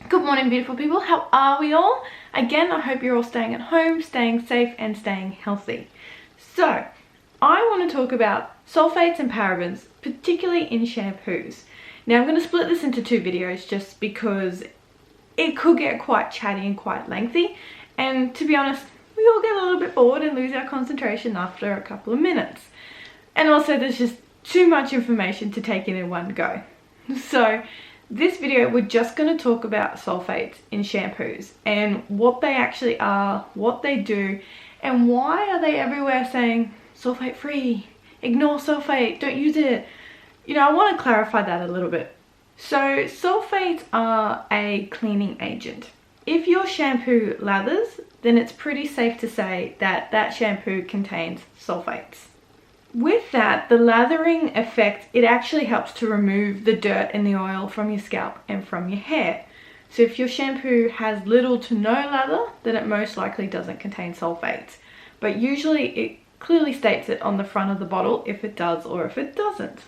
Good morning, beautiful people. How are we all? Again, I hope you're all staying at home, staying safe and staying healthy. So, I want to talk about sulfates and parabens, particularly in shampoos. Now, I'm going to split this into two videos just because it could get quite chatty and quite lengthy. And to be honest, we all get a little bit bored and lose our concentration after a couple of minutes. And also, there's just too much information to take in one go. So, this video, we're just going to talk about sulfates in shampoos and what they actually are, what they do, and why are they everywhere saying sulfate free, ignore sulfate, don't use it. You know, I want to clarify that a little bit. So sulfates are a cleaning agent. If your shampoo lathers, then it's pretty safe to say that that shampoo contains sulfates. With that, the lathering effect, it actually helps to remove the dirt and the oil from your scalp and from your hair. So if your shampoo has little to no lather, then it most likely doesn't contain sulfates. But usually it clearly states it on the front of the bottle if it does or if it doesn't.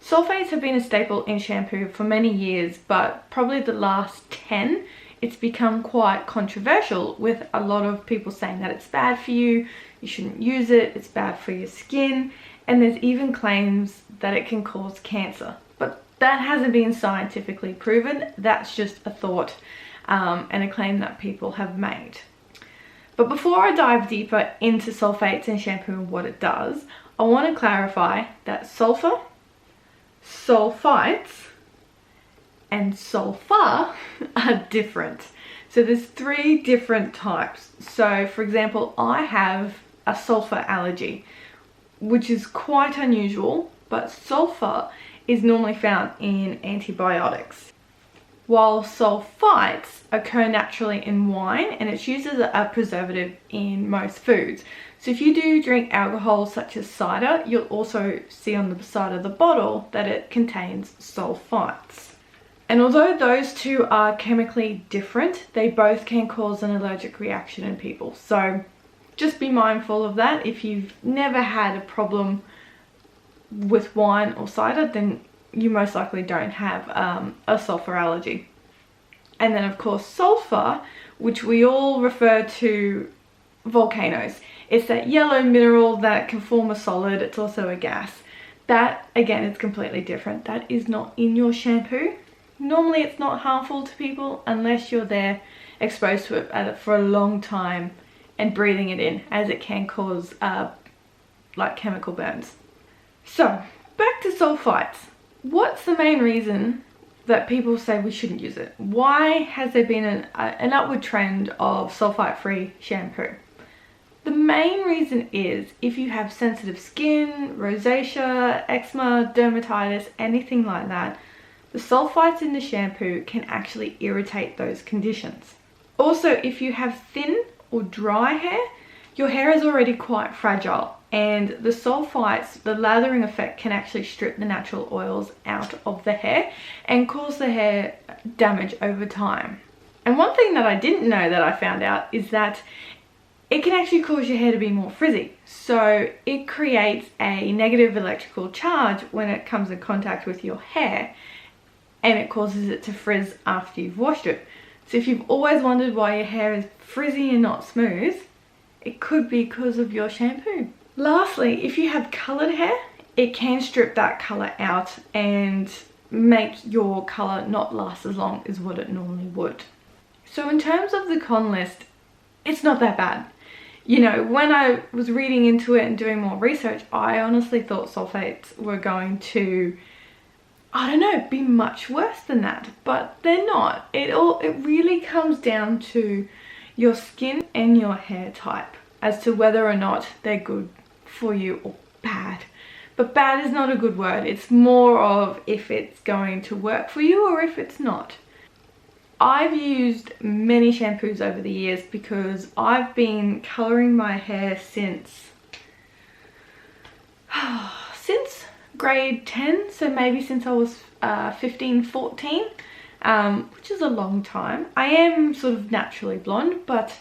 Sulfates have been a staple in shampoo for many years, but probably the last 10, it's become quite controversial with a lot of people saying that it's bad for you, you shouldn't use it, it's bad for your skin, and there's even claims that it can cause cancer. But that hasn't been scientifically proven, that's just a thought and a claim that people have made. But before I dive deeper into sulfates in shampoo and what it does, I want to clarify that sulfur, sulfites, and sulfur are different. So there's 3 different types. So for example, I have a sulfur allergy, which is quite unusual, but sulfur is normally found in antibiotics, while sulfites occur naturally in wine and it's used as a preservative in most foods. So if you do drink alcohol such as cider, you'll also see on the side of the bottle that it contains sulfites. And although those two are chemically different, they both can cause an allergic reaction in people. So just be mindful of that. If you've never had a problem with wine or cider, then you most likely don't have a sulfur allergy. And then of course sulfur, which we all refer to volcanoes. It's that yellow mineral that can form a solid. It's also a gas. That again is completely different. That is not in your shampoo. Normally it's not harmful to people unless you're there exposed to it for a long time and breathing it in, as it can cause like chemical burns. So back to sulfites. What's the main reason that people say we shouldn't use it? Why has there been an upward trend of sulfite-free shampoo? The main reason is if you have sensitive skin, rosacea, eczema, dermatitis, anything like that, the sulfites in the shampoo can actually irritate those conditions. Also, if you have thin or dry hair, your hair is already quite fragile, and the sulfites, the lathering effect, can actually strip the natural oils out of the hair and cause the hair damage over time. And one thing that I didn't know that I found out is that it can actually cause your hair to be more frizzy. So it creates a negative electrical charge when it comes in contact with your hair, and it causes it to frizz after you've washed it. So if you've always wondered why your hair is frizzy and not smooth, it could be because of your shampoo. Lastly, if you have coloured hair, it can strip that colour out and make your colour not last as long as what it normally would. So in terms of the con list, it's not that bad. You know, when I was reading into it and doing more research, I honestly thought sulfates were going to, I don't know, be much worse than that, but they're not. It really comes down to your skin and your hair type as to whether or not they're good for you or bad. But bad is not a good word. It's more of if it's going to work for you or if it's not. I've used many shampoos over the years because I've been colouring my hair since grade 10, so maybe since I was 15, 14, which is a long time. I am sort of naturally blonde, but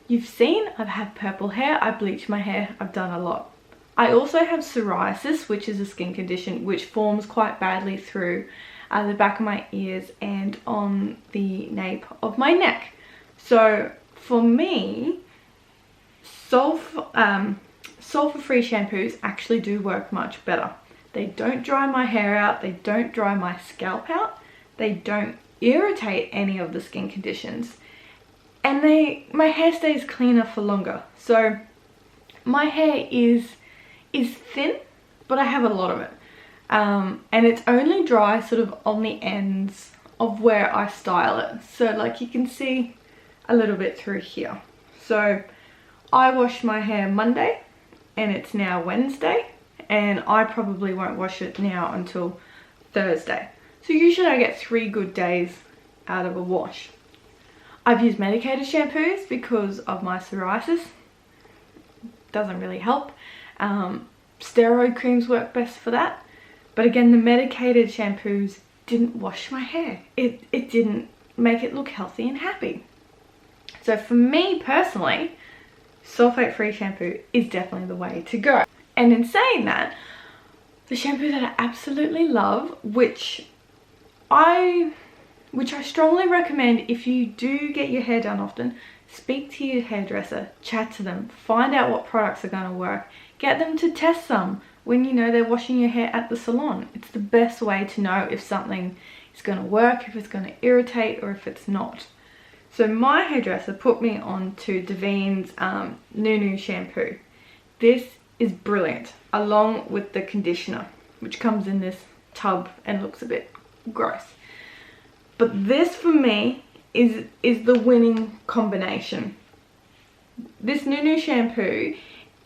you've seen I've had purple hair, I bleach my hair, I've done a lot. I also have psoriasis, which is a skin condition which forms quite badly through the back of my ears and on the nape of my neck. So for me, sulfur-free shampoos actually do work much better. They don't dry my hair out, they don't dry my scalp out, they don't irritate any of the skin conditions, and my hair stays cleaner for longer. So my hair is thin, but I have a lot of it. And it's only dry sort of on the ends of where I style it. So like you can see a little bit through here. So I washed my hair Monday and it's now Wednesday, and I probably won't wash it now until Thursday. So usually I get 3 good days out of a wash. I've used medicated shampoos because of my psoriasis. Doesn't really help. Steroid creams work best for that. But again, the medicated shampoos didn't wash my hair. It didn't make it look healthy and happy. So for me personally, sulfate-free shampoo is definitely the way to go. And in saying that, the shampoo that I absolutely love, which I strongly recommend if you do get your hair done often, speak to your hairdresser, chat to them, find out what products are going to work, get them to test some when you know they're washing your hair at the salon. It's the best way to know if something is going to work, if it's going to irritate, or if it's not. So my hairdresser put me on to Davines Nunu shampoo. This is brilliant, along with the conditioner, which comes in this tub and looks a bit gross. But this for me is the winning combination. This Nunu shampoo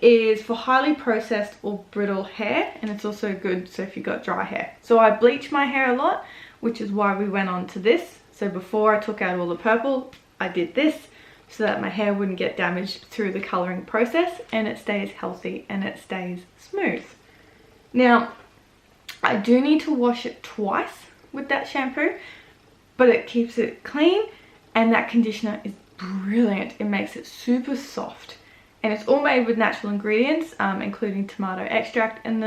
is for highly processed or brittle hair, and it's also good so if you've got dry hair. So I bleach my hair a lot, which is why we went on to this. So before I took out all the purple, I did this so that my hair wouldn't get damaged through the colouring process, and it stays healthy and it stays smooth. Now, I do need to wash it twice with that shampoo, but it keeps it clean, and that conditioner is brilliant. It makes it super soft, and it's all made with natural ingredients, including tomato extract, and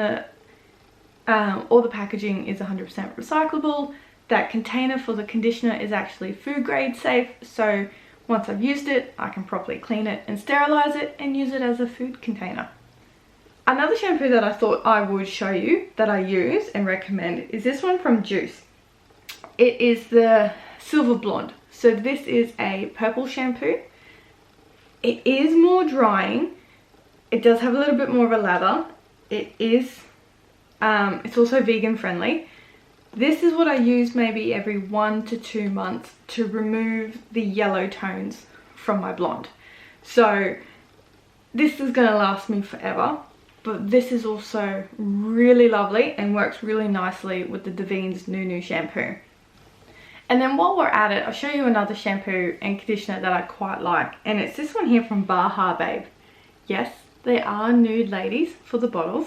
all the packaging is 100% recyclable. That container for the conditioner is actually food grade safe, so once I've used it, I can properly clean it and sterilize it and use it as a food container. Another shampoo that I thought I would show you that I use and recommend is this one from Juice. It is the Silver Blonde. So this is a purple shampoo. It is more drying. It does have a little bit more of a lather. It's also vegan friendly. This is what I use maybe every 1 to 2 months to remove the yellow tones from my blonde. So this is going to last me forever, but this is also really lovely and works really nicely with the Davines Nunu shampoo. And then while we're at it, I'll show you another shampoo and conditioner that I quite like, and it's this one here from Baha Babe. Yes, they are nude ladies for the bottles.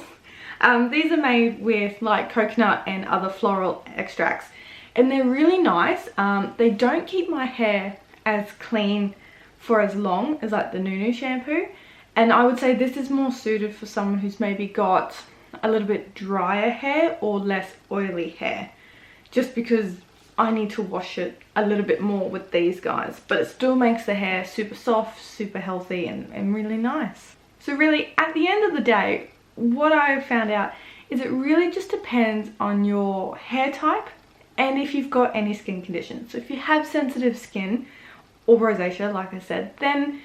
These are made with like coconut and other floral extracts, and they're really nice. They don't keep my hair as clean for as long as like the Nunu shampoo, and I would say this is more suited for someone who's maybe got a little bit drier hair or less oily hair, just because I need to wash it a little bit more with these guys, but it still makes the hair super soft, super healthy, and really nice. So really, at the end of the day, what I've found out is it really just depends on your hair type and if you've got any skin conditions. So if you have sensitive skin or rosacea, like I said, then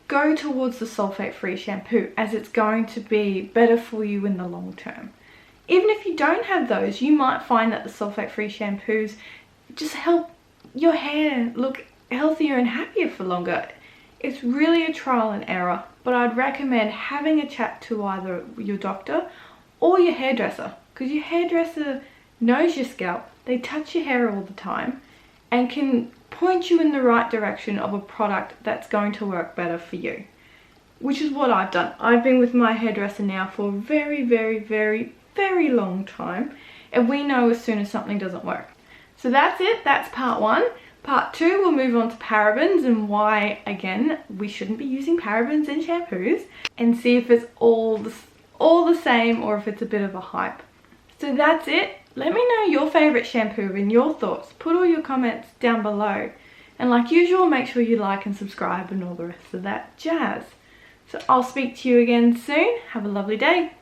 go towards the sulfate-free shampoo, as it's going to be better for you in the long term. Even if you don't have those, you might find that the sulfate-free shampoos just help your hair look healthier and happier for longer. It's really a trial and error, but I'd recommend having a chat to either your doctor or your hairdresser, because your hairdresser knows your scalp, they touch your hair all the time, and can point you in the right direction of a product that's going to work better for you, which is what I've done. I've been with my hairdresser now for a very, very, very, very long time, and we know as soon as something doesn't work. So that's it, that's part 1. Part 2, we'll move on to parabens and why, again, we shouldn't be using parabens in shampoos, and see if it's all the same or if it's a bit of a hype. So that's it. Let me know your favourite shampoo and your thoughts. Put all your comments down below. And like usual, make sure you like and subscribe and all the rest of that jazz. So I'll speak to you again soon. Have a lovely day.